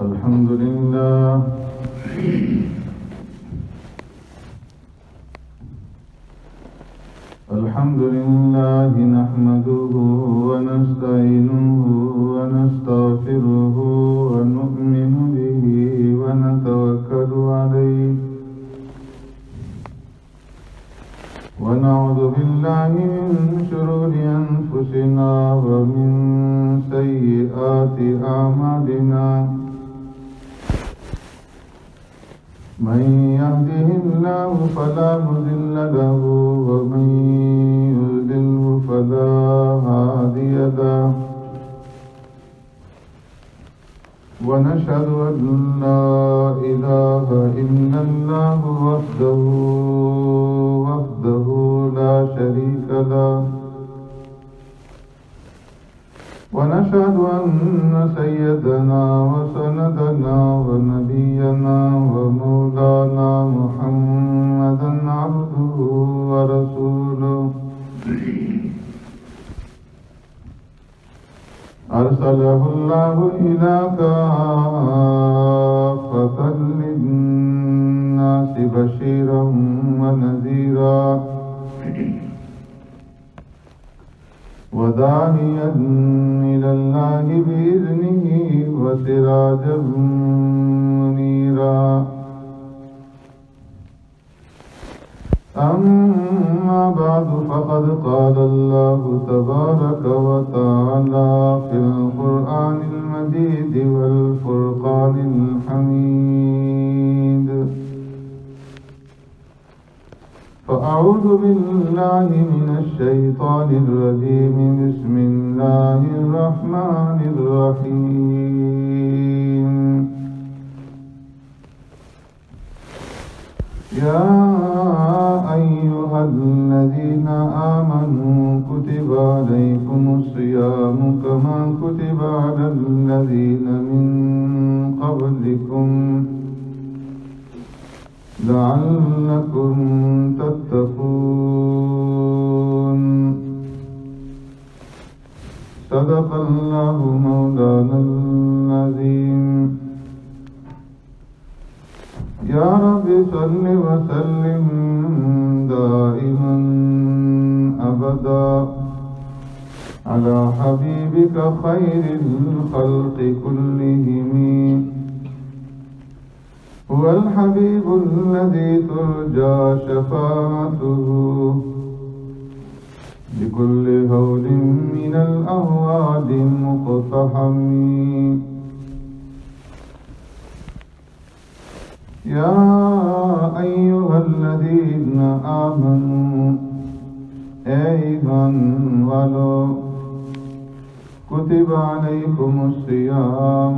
الحمد لله الحمد لله نحمده ونستعينه ونستغفره ونؤمن به ونتوكل عليه ونعوذ بالله من شرور أنفسنا ومن سيئات أعمالنا من يهده الله فلا مضل له ومن يضلله فلا هادي له ونشهد أن لا إله إلا الله وحده لا شريك له ونشهد أن سيدنا وسندنا ونبينا ومولانا محمدا عبده ورسوله أرسله الله إلى كافة للناس بشيرا ونذيرا وداعيا إلى الله بإذنه وسراجا منيرا أما بعد فقد قال الله تبارك وتعالى في القرآن المجيد والفرقان الحميد فأعوذ بالله من الشيطان الرجيم بسم الله الرحمن الرحيم يا أيها الذين آمنوا كتب عليكم الصيام كما كتب على الذين من قبلكم لعلكم تتقون صدق الله مولانا العظيم يا رب صل وسلم دائما أبدا على حبيبك خير الخلق كلهم هو الحبيب الذي ترجى شفاعته بكل هول من الأهوال مقتحم يا أيها الذين آمنوا إيمان ولو كتب عليكم الصيام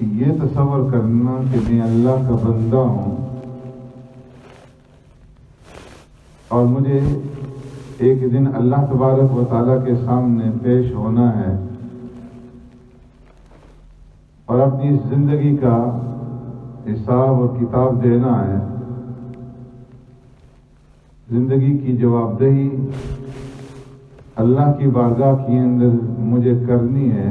یہ تصور کرنا کہ میں اللہ کا بندہ ہوں اور مجھے ایک دن اللہ تبارک و تعالیٰ کے سامنے پیش ہونا ہے اور اپنی اس زندگی کا حساب اور کتاب دینا ہے، زندگی کی جواب دہی اللہ کی بارگاہ کے اندر مجھے کرنی ہے،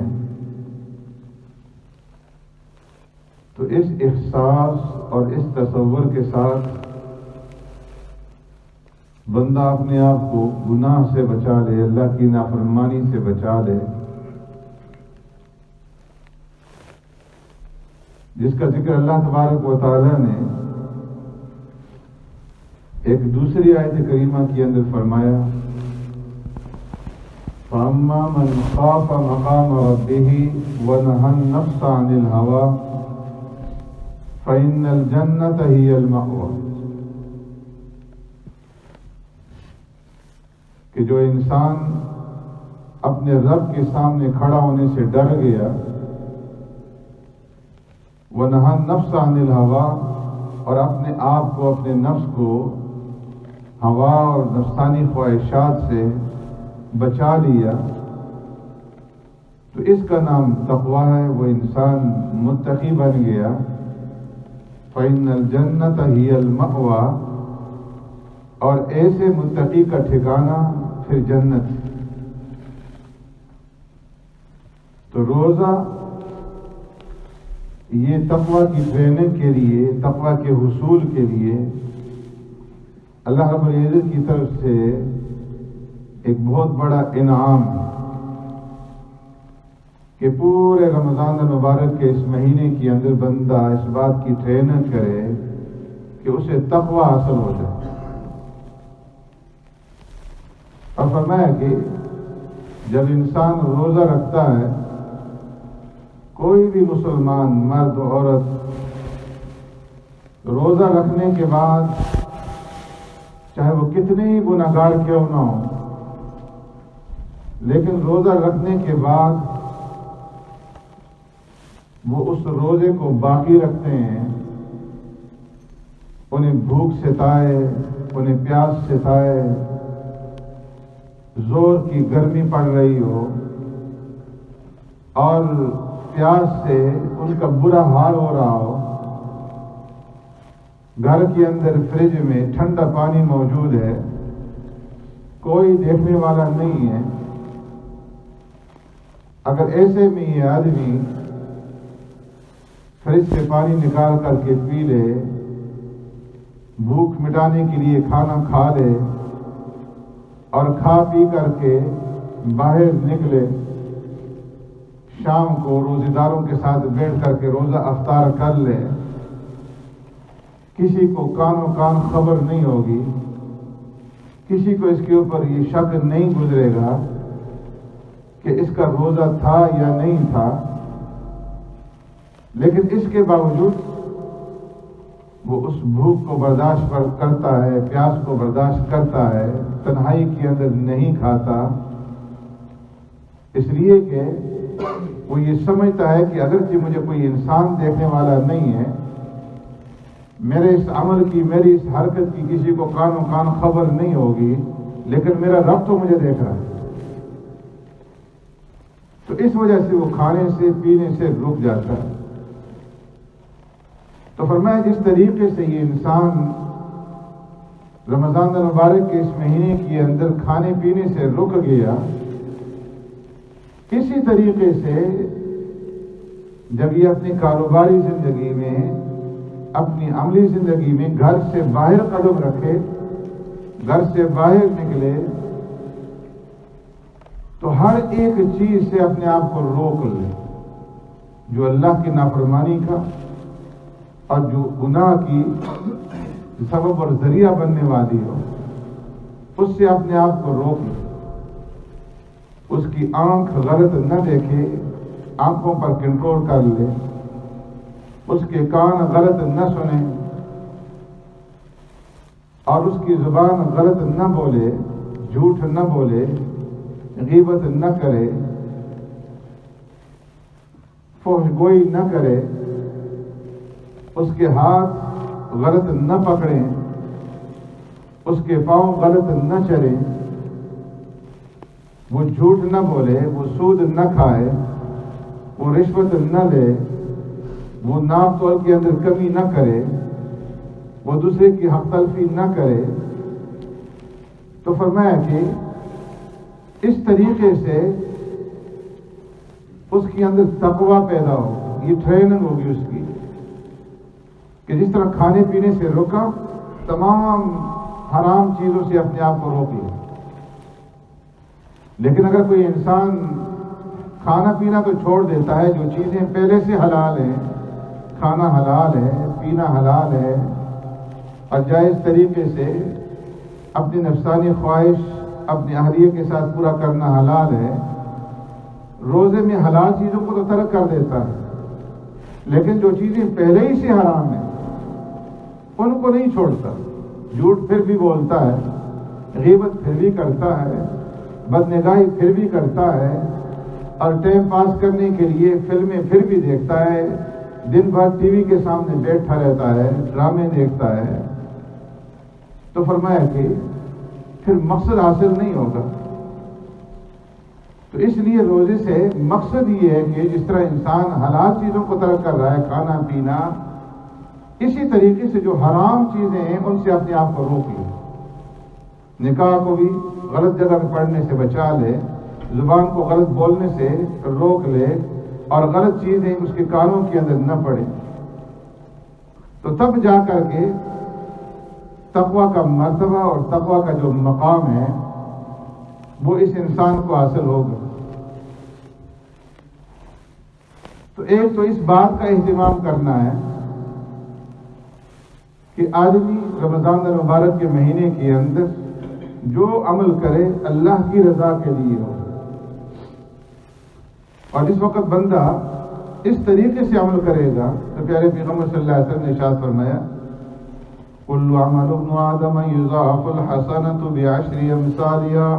تو اس احساس اور اس تصور کے ساتھ بندہ اپنے آپ کو گناہ سے بچا لے، اللہ کی نافرمانی سے بچا لے، جس کا ذکر اللہ تبارک و تعالیٰ نے ایک دوسری آیت کریمہ کے اندر فرمایا، فَأَمَّا مَنْ خَافَ مَقَامَ رَبِّهِ وَنَهَى النَّفْسَ عَنِ الْهَوَىٰ فَإِنَّ الْجَنَّةَ هِيَ الْمَأْوَىٰ، کہ جو انسان اپنے رب کے سامنے کھڑا ہونے سے ڈر گیا، وَنَهَى النَّفْسَ عَنِ الْهَوَىٰ، اور اپنے آپ کو، اپنے نفس کو ہوا اور نفسانی خواہشات سے بچا لیا، تو اس کا نام تقویٰ ہے، وہ انسان متقی بن گیا۔ فَإِنَّ الْجَنَّةَ هِيَ الْمَأْوَىٰ، اور ایسے متقی کا ٹھکانہ پھر جنت۔ تو روزہ یہ تقویٰ کی ٹریننگ کے لیے، تقویٰ کے حصول کے لیے اللہ رب العزت کی طرف سے ایک بہت بڑا انعام ہے کہ پورے رمضان المبارک کے اس مہینے کے اندر بندہ اس بات کی ٹریننگ کرے کہ اسے تقویٰ حاصل ہو جائے۔ اور فرمایا کہ جب انسان روزہ رکھتا ہے، کوئی بھی مسلمان مرد و عورت روزہ رکھنے کے بعد چاہے وہ کتنے ہی گناہگار کیوں نہ ہو، لیکن روزہ رکھنے کے بعد وہ اس روزے کو باقی رکھتے ہیں، انہیں بھوک ستائے، انہیں پیاس ستائے، زور کی گرمی پڑ رہی ہو اور پیاس سے ان کا برا حال ہو رہا ہو، گھر کے اندر فریج میں ٹھنڈا پانی موجود ہے، کوئی دیکھنے والا نہیں ہے، اگر ایسے میں یہ آدمی فریج سے پانی نکال کر کے پی لے، بھوک مٹانے کے لیے کھانا کھا لے اور کھا پی کر کے باہر نکلے، شام کو روزے داروں کے ساتھ بیٹھ کر کے روزہ افطار کر لے، کسی کو کانوں کان خبر نہیں ہوگی، کسی کو اس کے اوپر یہ شک نہیں گزرے گا کہ اس کا روزہ تھا یا نہیں تھا، لیکن اس کے باوجود وہ اس بھوک کو برداشت کرتا ہے، پیاس کو برداشت کرتا ہے، تنہائی کے اندر نہیں کھاتا، اس لیے کہ وہ یہ سمجھتا ہے کہ اگرچہ مجھے کوئی انسان دیکھنے والا نہیں ہے، میرے اس عمل کی، میری اس حرکت کی کسی کو کانوں کان خبر نہیں ہوگی، لیکن میرا رب تو مجھے دیکھ رہا ہے، تو اس وجہ سے وہ کھانے سے پینے سے رک جاتا ہے۔ تو فرمایا جس طریقے سے یہ انسان رمضان المبارک کے اس مہینے کے اندر کھانے پینے سے رک گیا، اسی طریقے سے جب یہ اپنی کاروباری زندگی میں، اپنی عملی زندگی میں گھر سے باہر قدم رکھے، گھر سے باہر نکلے، تو ہر ایک چیز سے اپنے آپ کو روک لے جو اللہ کی نافرمانی کا اور جو گناہ کی سبب اور ذریعہ بننے والی ہو، اس سے اپنے آپ کو روک لے، اس کی آنکھ غلط نہ دیکھے، آنکھوں پر کنٹرول کر لے، اس کے کان غلط نہ سنے اور اس کی زبان غلط نہ بولے، جھوٹ نہ بولے، غیبت نہ کرے۔ فحش گوئی نہ کرے، اس کے ہاتھ غلط نہ پکڑیں، اس کے پاؤں غلط نہ چلیں، وہ جھوٹ نہ بولے، وہ سود نہ کھائے، وہ رشوت نہ لے، وہ ناپ تول کے اندر کمی نہ کرے، وہ دوسرے کی حق تلفی نہ کرے. تو فرمایا کہ اس طریقے سے اس کے اندر تقویٰ پیدا ہو. یہ ٹریننگ ہوگی اس کی کہ جس طرح کھانے پینے سے روکا، تمام حرام چیزوں سے اپنے آپ کو روک لے. لیکن اگر کوئی انسان کھانا پینا تو چھوڑ دیتا ہے، جو چیزیں پہلے سے حلال ہیں، کھانا حلال ہے، پینا حلال ہے، اور جائز طریقے سے اپنی نفسانی خواہش اپنی اہلیہ کے ساتھ پورا کرنا حلال ہے، روزے میں حلال چیزوں کو تو ترک کر دیتا ہے، لیکن جو چیزیں پہلے ہی سے حرام ہیں ان کو نہیں چھوڑتا. جھوٹ پھر بھی بولتا ہے، غیبت پھر بھی کرتا ہے، بدنگاہی پھر بھی کرتا ہے، اور ٹائم پاس کرنے کے لیے فلمیں پھر بھی دیکھتا ہے، دن بھر ٹی وی کے سامنے بیٹھا رہتا ہے، ڈرامے دیکھتا ہے. تو فرمایا کہ پھر مقصد حاصل نہیں ہوگا. تو اس لیے روزے سے مقصد یہ ہے کہ جس طرح انسان حلال چیزوں کو ترک کر رہا ہے، کھانا پینا، اسی طریقے سے جو حرام چیزیں ہیں ان سے اپنے آپ کو روک لے. نکاح کو بھی غلط جگہ پہ پڑھنے سے بچا لے، زبان کو غلط بولنے سے روک لے، اور غلط چیزیں اس کے کانوں کے اندر نہ پڑیں. تو تب جا کر کے تقویٰ کا مرتبہ اور تقویٰ کا جو مقام ہے وہ اس انسان کو حاصل ہوگا. تو ایک تو اس بات کا اہتمام کرنا ہے کہ آدمی رمضان المبارک کے مہینے کے اندر جو عمل کرے اللہ کی رضا کے لیے ہو. اور اس وقت بندہ اس طریقے سے عمل کرے گا تو پیارے پیغمبر صلی اللہ علیہ وسلم نے ارشاد فرمایا، كل عمل ابن آدم يضاعف الحسنة بعشر أمثالها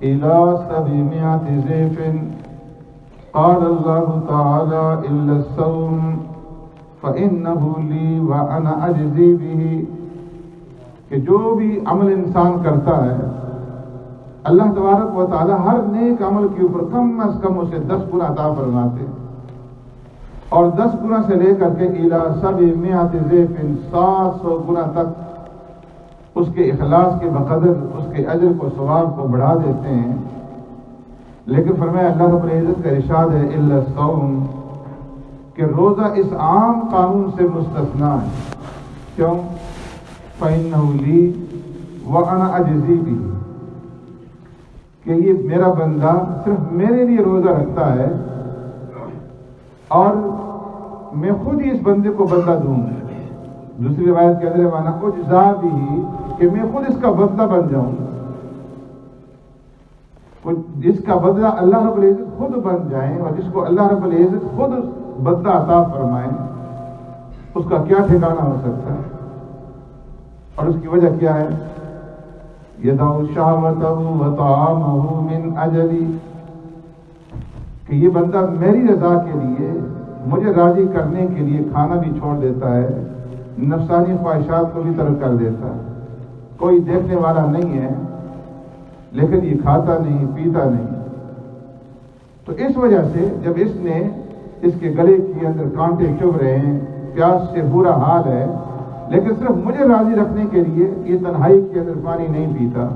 إلى 700 ضعف. قال الله تعالى إلا الصوم فإنه لي وأنا أجزي به. کہ جو بھی عمل انسان کرتا ہے اللہ تبارک و تعالی ہر نیک عمل کے اوپر کم از کم اسے 10 گنا عطا فرماتے ہیں، اور 10 گنا سے لے کر کے الی 700 ضعف 700 گنا تک اس کے اخلاص کے بقدر اس کے اجر کو ثواب کو بڑھا دیتے ہیں. لیکن فرمایا اللہ رب العزت کا ارشاد ہے الا الصوم، کہ روزہ اس عام قانون سے مستثنا ہے. کیوں؟ فإنه لي وأنا أجزي به، کہ یہ میرا بندہ صرف میرے لیے روزہ رکھتا ہے اور میں خود ہی اس بندے کو بدلہ دوں گا. دوسری روایت کے اندر مانا اجزا بھی، کہ میں خود اس کا بدلہ بن جاؤں. جس کا بدلہ اللہ رب العزت خود بن جائیں اور جس کو اللہ رب العزت خود بدلہ عطا فرمائیں، اس کا کیا ٹھکانہ ہو سکتا ہے؟ اور اس کی وجہ کیا ہے؟ یدع شہوتہ وطعامہ من اجلی، کہ یہ بندہ میری رضا کے لیے، مجھے راضی کرنے کے لیے کھانا بھی چھوڑ دیتا ہے، نفسانی خواہشات کو بھی ترک کر دیتا ہے. کوئی دیکھنے والا نہیں ہے لیکن یہ کھاتا نہیں پیتا نہیں. تو اس وجہ سے جب اس نے اس کے گلے کے اندر کانٹے چبھ رہے ہیں، پیاس سے برا حال ہے، لیکن صرف مجھے راضی رکھنے کے لیے یہ تنہائی کے اندر پانی نہیں پیتا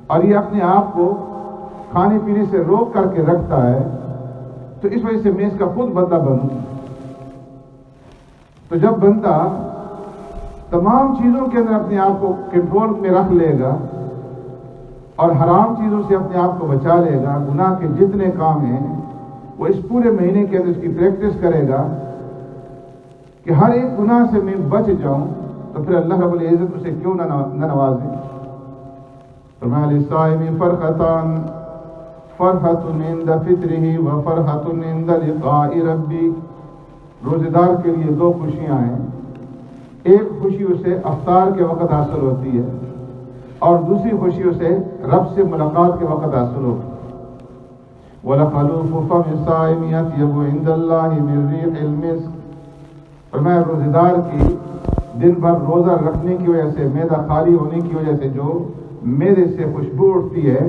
اور یہ اپنے آپ کو کھانے پینے سے روک کر کے رکھتا ہے، تو اس وجہ سے میں اس کا خود بدلہ بنوں. تو جب بندہ تمام چیزوں کے اندر اپنے آپ کو کنٹرول میں رکھ لے گا اور حرام چیزوں سے اپنے آپ کو بچا لے گا، گناہ کے جتنے کام ہیں وہ اس پورے مہینے کے اندر اس کی پریکٹس کرے گا کہ ہر ایک گناہ سے میں بچ جاؤں، تو پھر اللہ رب العزت اسے کیوں نہ نوازے. فرمایا للصائم فرحتان، فرحۃ عند فطرہ وفرحۃ عند لقاء ربی. روزے دار کے لیے 2 خوشیاں ہیں. ایک خوشی اسے افطار کے وقت حاصل ہوتی ہے اور دوسری خوشی اسے رب سے ملاقات کے وقت حاصل ہوتی ہے. وَلَخَلُوفُ فَمِ الصَّائِمِ أَطْيَبُ عِندَ اللَّهِ مِن رِّيحِ الْمِسْكِ، فرمایا روزے دار کی دن بھر روزہ رکھنے کی وجہ سے، معدہ خالی ہونے کی وجہ سے جو معدے سے خوشبو اٹھتی ہے،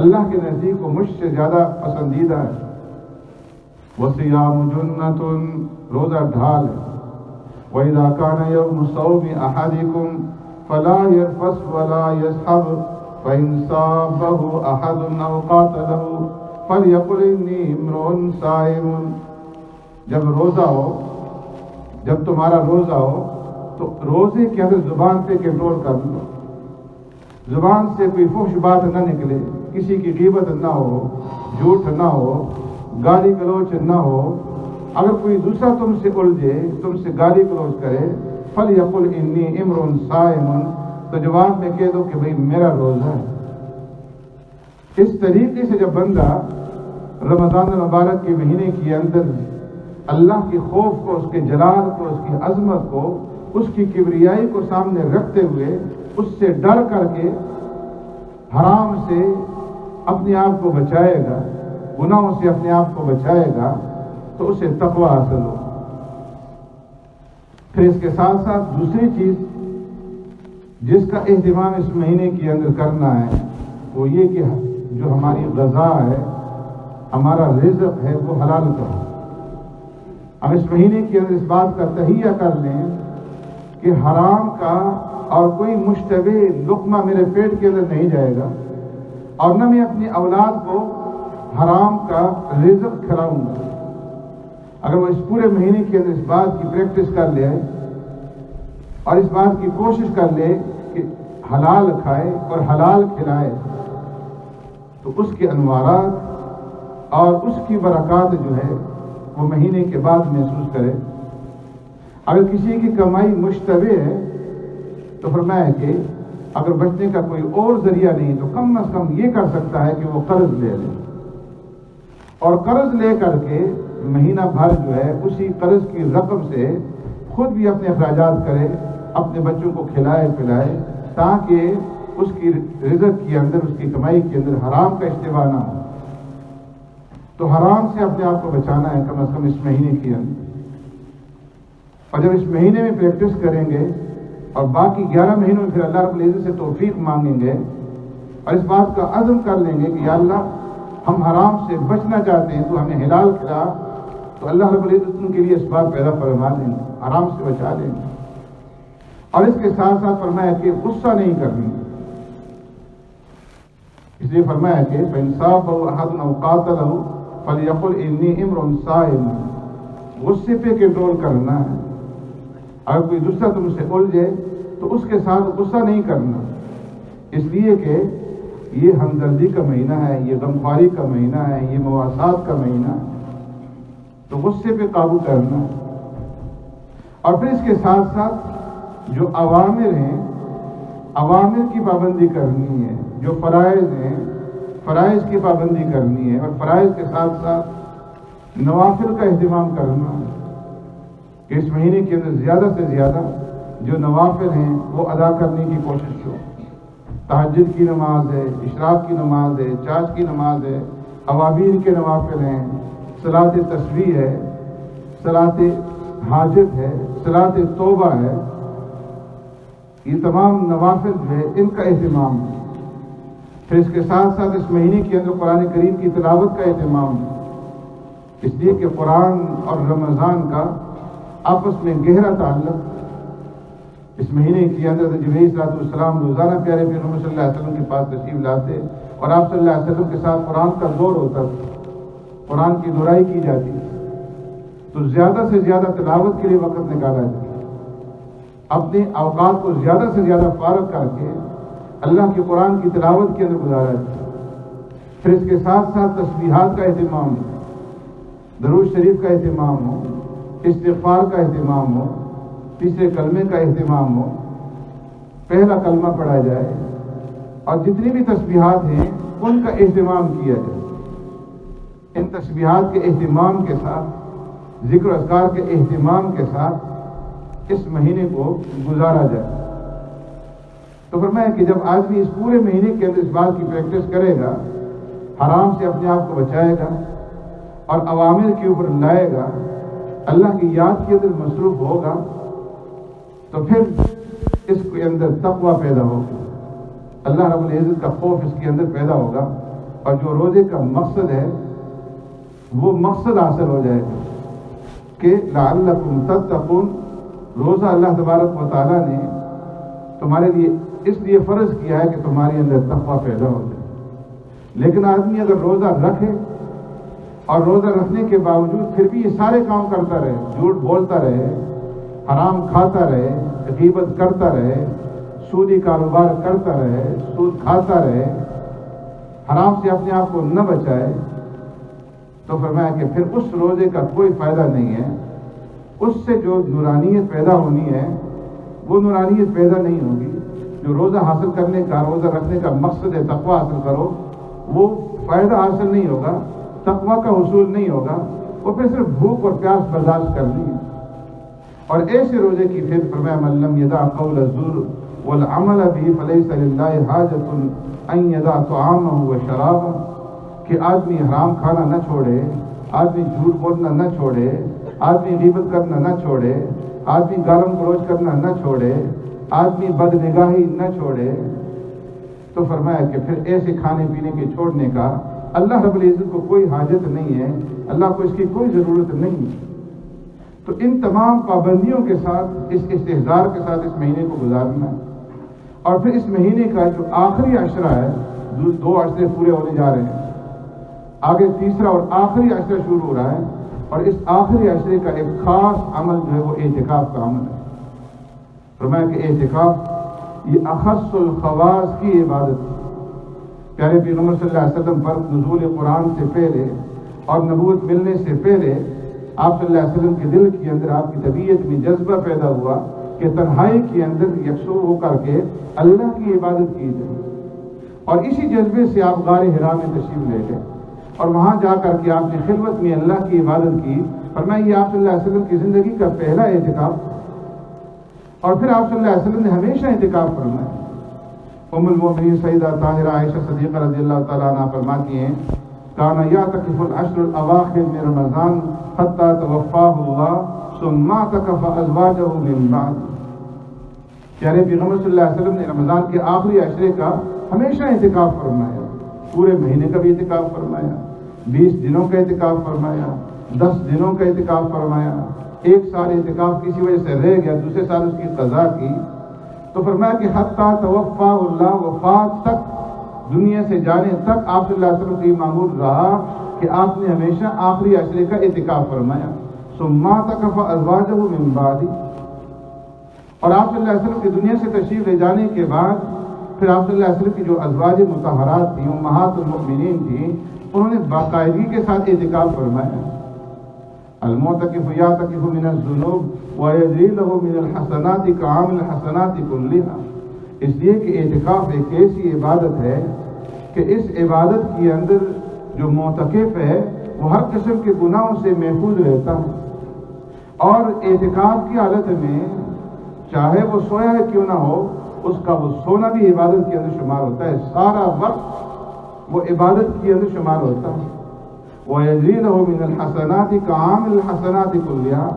اللہ کے نزدیک وہ مجھ سے زیادہ پسندیدہ ہے۔ وَصِيَامُ جُنَّةٌ، روزہ ڈھال ہے۔ وَإِذَا كَانَ يَوْمُ صَوْمِ أَحَدِكُمْ فَلَا يَرْفَثْ وَلَا يَسْخَبْ فَإِنْ صَابَهُ أَحَدٌ أَوْ قَاتَلَهُ فَلْيَقُلْ إِنِّي امْرُؤٌ صَائِمٌ، جب روزہ ہو، جب تمہارا روزہ ہو تو روزے کے اندر زبان پہ کنٹرول کر لو، زبان سے کوئی فحش بات نہ نکلے، کسی کی غیبت نہ ہو، جھوٹ نہ ہو، گالی گلوچ نہ ہو۔ اگر کوئی دوسرا تم سے الجھے، تم سے گالی گلوچ کرے، فَلْيَقُلْ إِنِّي امْرُؤٌ صَائِمٌ، تو جواب میں کہہ دو کہ بھئی میرا روزہ ہے۔ اس طریقے سے جب بندہ رمضان المبارک کے مہینے کے اندر اللہ کے خوف کو، اس کے جلال کو، اس کی عظمت کو، اس کی کبریائی کو سامنے رکھتے ہوئے اس سے ڈر کر کے حرام سے اپنے آپ کو بچائے گا، گناہوں سے اپنے آپ کو بچائے گا، تو اسے تقوی حاصل ہو۔ پھر اس کے ساتھ ساتھ دوسری چیز جس کا اہتمام اس مہینے کے اندر کرنا ہے وہ یہ کہ جو ہماری غذا ہے، ہمارا رزق ہے، وہ حلال کا ہو۔ ہم اس مہینے کے اندر اس بات کا تہیہ کر لیں کہ حرام کا اور کوئی مشتبہ لقمہ میرے پیٹ کے اندر نہیں جائے گا، اور نہ میں اپنی اولاد کو حرام کا رزق کھلاؤں گا۔ اگر وہ اس پورے مہینے کے اندر اس بات کی پریکٹس کر لے اور اس بات کی کوشش کر لے کہ حلال کھائے اور حلال کھلائے، تو اس کے انوارات اور اس کی برکات جو ہے وہ مہینے کے بعد محسوس کرے۔ اگر کسی کی کمائی مشتبہ ہے تو فرمایا کہ اگر بچنے کا کوئی اور ذریعہ نہیں تو کم از کم یہ کر سکتا ہے کہ وہ قرض لے لے، اور قرض لے کر کے مہینہ بھر جو ہے اسی قرض کی رقم سے خود بھی اپنے اخراجات کرے، اپنے بچوں کو کھلائے پلائے، تاکہ اس کی رزق کے اندر، اس کی کمائی کے اندر حرام کا اشتباہ نہ ہو۔ تو حرام سے اپنے آپ کو بچانا ہے کم از کم اس مہینے کے اندر، اور جب اس مہینے میں پریکٹس کریں گے اور باقی 11 مہینوں میں پھر اللہ رب العزت سے توفیق مانگیں گے اور اس بات کا عزم کر لیں گے کہ یا اللہ ہم حرام سے بچنا چاہتے ہیں، تو ہمیں حلال کھلا، تو اللہ رب العزت ان کے لیے اسباب پیدا فرما دیں گے، حرام سے بچا دیں گے۔ اور اس کے ساتھ ساتھ فرمایا کہ غصہ نہیں کرنی، اس لیے فرمایا کہ فَإِنْصَابَهُ أَحَدٌ أَوْ قَاتَلَهُ فَلْيَقُلْ إِنِّي امْرُؤٌ صَائِمٌ، غصے پہ کنٹرول کرنا ہے۔ اگر کوئی دوسرا تم سے الجھے تو اس کے ساتھ غصہ نہیں کرنا، اس لیے کہ یہ ہمدردی کا مہینہ ہے، یہ غمخواری کا مہینہ ہے، یہ مواسات کا مہینہ ہے، تو غصے پہ قابو کرنا۔ اور پھر اس کے ساتھ ساتھ جو اوامر ہیں، اوامر کی پابندی کرنی ہے، جو فرائض ہیں، فرائض کی پابندی کرنی ہے، اور فرائض کے ساتھ ساتھ نوافل کا اہتمام کرنا ہے کہ اس مہینے کے اندر زیادہ سے زیادہ جو نوافل ہیں وہ ادا کرنے کی کوشش ہو۔ تہجد کی نماز ہے، اشراق کی نماز ہے، چاش کی نماز ہے، اوابین کے نوافل ہیں، صلاۃ تسبیح ہے، صلاۃ حاجت ہے، صلاۃ توبہ ہے، یہ تمام نوافل جو ہے ان کا اہتمام ہے۔ پھر اس کے ساتھ ساتھ اس مہینے کے اندر قرآن کریم کی تلاوت کا اہتمام ہے، اس لیے کہ قرآن اور رمضان کا آپس میں گہرا تعلق۔ اس مہینے کے اندر جبرائیل صلی اللہ علیہ وسلم روزانہ پیارے پیغمبر صلی اللہ علیہ وسلم کے پاس تشریف لاتے اور آپ صلی اللہ علیہ وسلم کے ساتھ قرآن کا دور ہوتا تھا، قرآن کی دہرائی کی جاتی تھی، تو زیادہ سے زیادہ تلاوت کے لیے وقت نکالا جاتا، اپنے اوقات کو زیادہ سے زیادہ فارغ کر کے اللہ کے قرآن کی تلاوت کے اندر گزارا جاتا۔ پھر اس کے ساتھ ساتھ تسبیحات کا اہتمام ہو، درود شریف کا اہتمام ہو، استغفار کا اہتمام ہو، تیسرے کلمے کا اہتمام ہو، پہلا کلمہ پڑھا جائے، اور جتنی بھی تسبیحات ہیں ان کا اہتمام کیا جائے۔ ان تسبیحات کے اہتمام کے ساتھ، ذکر و اذکار کے اہتمام کے ساتھ اس مہینے کو گزارا جائے۔ تو فرمایا کہ جب آدمی اس پورے مہینے کے اندر اس بات کی پریکٹس کرے گا، حرام سے اپنے آپ کو بچائے گا اور عوامر کے اوپر لائے گا، اللہ کی یاد کے اندر مصروف ہوگا، تو پھر اس کے اندر تقویٰ پیدا ہوگا، اللہ رب العزت کا خوف اس کے اندر پیدا ہوگا، اور جو روزے کا مقصد ہے وہ مقصد حاصل ہو جائے گا کہ لعلکم تتقون۔ روزہ اللہ تبارک و تعالیٰ نے تمہارے لیے اس لیے فرض کیا ہے کہ تمہارے اندر تقویٰ پیدا ہو جائے۔ لیکن آدمی اگر روزہ رکھے اور روزہ رکھنے کے باوجود پھر بھی یہ سارے کام کرتا رہے، جھوٹ بولتا رہے، حرام کھاتا رہے، غیبت کرتا رہے، سودی کاروبار کرتا رہے، سود کھاتا رہے، حرام سے اپنے آپ کو نہ بچائے، تو فرمایا کہ پھر اس روزے کا کوئی فائدہ نہیں ہے، اس سے جو نورانیت پیدا ہونی ہے وہ نورانیت پیدا نہیں ہوگی۔ جو روزہ حاصل کرنے کا، روزہ رکھنے کا مقصد ہے تقویٰ حاصل کرو، وہ فائدہ حاصل نہیں ہوگا، تقویٰ کا حصول نہیں ہوگا، وہ پھر صرف بھوک اور پیاس برداشت کرنی ہے۔ اور ایسے روزے کی پھر فرمایا من لم یدع قول الزور والعمل به فلیس للہ حاجۃ ان یدع طعامہ وشرابہ، کہ آدمی حرام کھانا نہ چھوڑے، آدمی جھوٹ بولنا نہ چھوڑے، آدمی غیبت کرنا نہ چھوڑے، آدمی گالم گلوچ کرنا نہ چھوڑے، آدمی بد نگاہی نہ چھوڑے، تو فرمایا کہ پھر ایسے کھانے پینے کے چھوڑنے کا اللہ رب العزت کو کوئی حاجت نہیں ہے، اللہ کو اس کی کوئی ضرورت نہیں ہے۔ تو ان تمام پابندیوں کے ساتھ، اس استحضار کے ساتھ اس مہینے کو گزارنا ہے، اور پھر اس مہینے کا جو آخری عشرہ ہے، دو عشرے پورے ہونے جا رہے ہیں، آگے تیسرا اور آخری عشرہ شروع ہو رہا ہے، اور اس آخری عشرے کا ایک خاص عمل جو ہے وہ اعتکاف کا عمل ہے۔ فرمایا کہ اعتکاف یہ اخص الخواص کی عبادت ہے۔ پیارے پیغمبر صلی اللہ علیہ وسلم پر نزول قرآن سے پہلے اور نبوت ملنے سے پہلے آپ صلی اللہ علیہ وسلم کے دل کے اندر، آپ کی طبیعت میں جذبہ پیدا ہوا کہ تنہائی کے اندر یکسو ہو کر کے اللہ کی عبادت کی جائے، اور اسی جذبے سے آپ غار حرا میں تشریف لے گئے، اور وہاں جا کر کے آپ نے خلوت میں اللہ کی عبادت کی۔ فرمایا یہ آپ صلی اللہ علیہ وسلم کی زندگی کا پہلا اعتکاف، اور پھر آپ صلی اللہ علیہ وسلم نے ہمیشہ اعتکاف فرمایا۔ ام المؤمنین سیدہ طاہرہ عائشہ صدیقہ رضی اللہ تعالیٰ عنہ فرماتی ہیں کان یعتکف العشر الاواخر من رمضان حتی توفاہ اللہ ثم اعتکف ازواجہ من بعد۔ پیارے پیغمبر صلی اللہ علیہ وسلم نے رمضان کے آخری عشرے کا ہمیشہ اعتکاف فرمایا، پورے مہینے کا بھی اعتکاف فرمایا، 20 دنوں کا اعتکاف فرمایا، 10 دنوں کا اعتکاف فرمایا، ایک سال اعتکاف کسی وجہ سے رہ گیا، دوسرے سال اس کی قضا کی، تو فرمایا کہ حتیٰ توفاہ اللہ، وفات تک، دنیا سے جانے تک آپ صلی اللہ علیہ وسلم کی معمول رہا کہ آپ نے ہمیشہ آخری عشرے کا اعتکاف فرمایا۔ ثم اعتکف ازواجہ من بعد، اور آپ صلی اللہ علیہ وسلم کی دنیا سے تشریف لے جانے کے بعد پھر آپ صلی اللہ علیہ وسلم کی جو ازواج مطہرات تھیں، امہات المؤمنین تھیں، انہوں نے باقاعدگی کے ساتھ اعتکاف فرمایا۔ المعتکف یعتکف من الذنوب ویجری لہ من الحسنات کعامل الحسنات کلھا، اس لیے کہ اعتکاف ایک ایسی عبادت ہے کہ اس عبادت کے اندر جو معتکف ہے وہ ہر قسم کے گناہوں سے محفوظ رہتا ہے، اور اعتکاف کی حالت میں چاہے وہ سویا ہے کیوں نہ ہو، اس کا وہ سونا بھی عبادت کے اندر شمار ہوتا ہے، سارا وقت وہ عبادت کے اندر شمار ہوتا ہے۔ وَيَجْرِي لَهُ مِنَ الْحَسَنَاتِ كَعَامِلِ الْحَسَنَاتِ كُلِّهَا،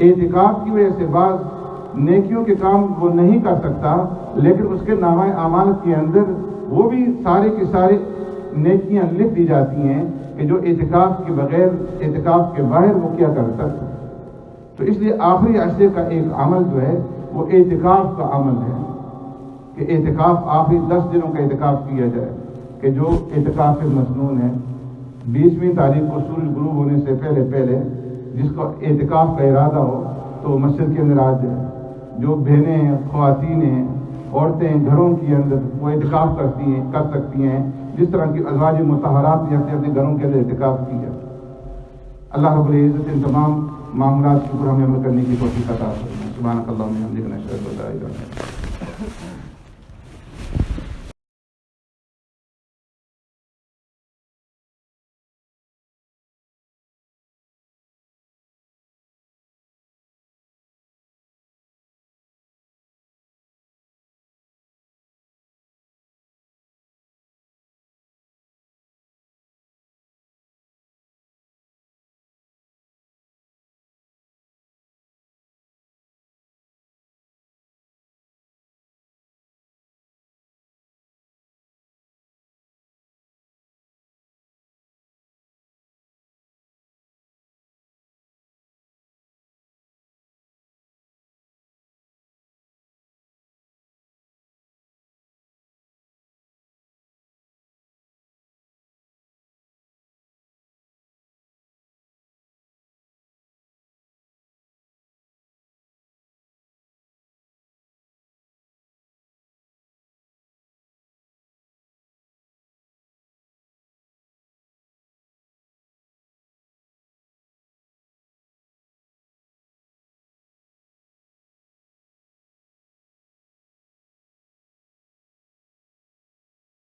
اعتکاف کی وجہ سے بعض نیکیوں کے کام وہ نہیں کر سکتا، لیکن اس کے نامہ اعمال کے اندر وہ بھی سارے کی سارے نیکیاں لکھ دی جاتی ہیں کہ جو اعتکاف کے بغیر، اعتکاف کے باہر وہ کیا کرتا ہے۔ تو اس لیے آخری عشرے کا ایک عمل جو ہے وہ اعتکاف کا عمل ہے کہ اعتکاف آخری 10 دنوں کا اعتکاف کیا جائے، کہ جو اعتکاف مسنون ہے 20ویں تاریخ کو سورج غروب ہونے سے پہلے جس کو اعتکاف کا ارادہ ہو تو مسجد کے اندر آ جائے۔ جو بہنیں، خواتین ہیں، عورتیں گھروں کے اندر وہ اعتکاف کر سکتی ہیں، جس طرح کی ازواج مطہرات نے اپنے اپنے گھروں کے اندر اعتکاف کیا۔ اللہ رب العزت ان تمام معاملات کے اوپر ہمیں عمل کرنے کی توفیق عطا فرمائے۔ سبحانک اللہم و بحمدک، نشہد ان لا الہ الا انت۔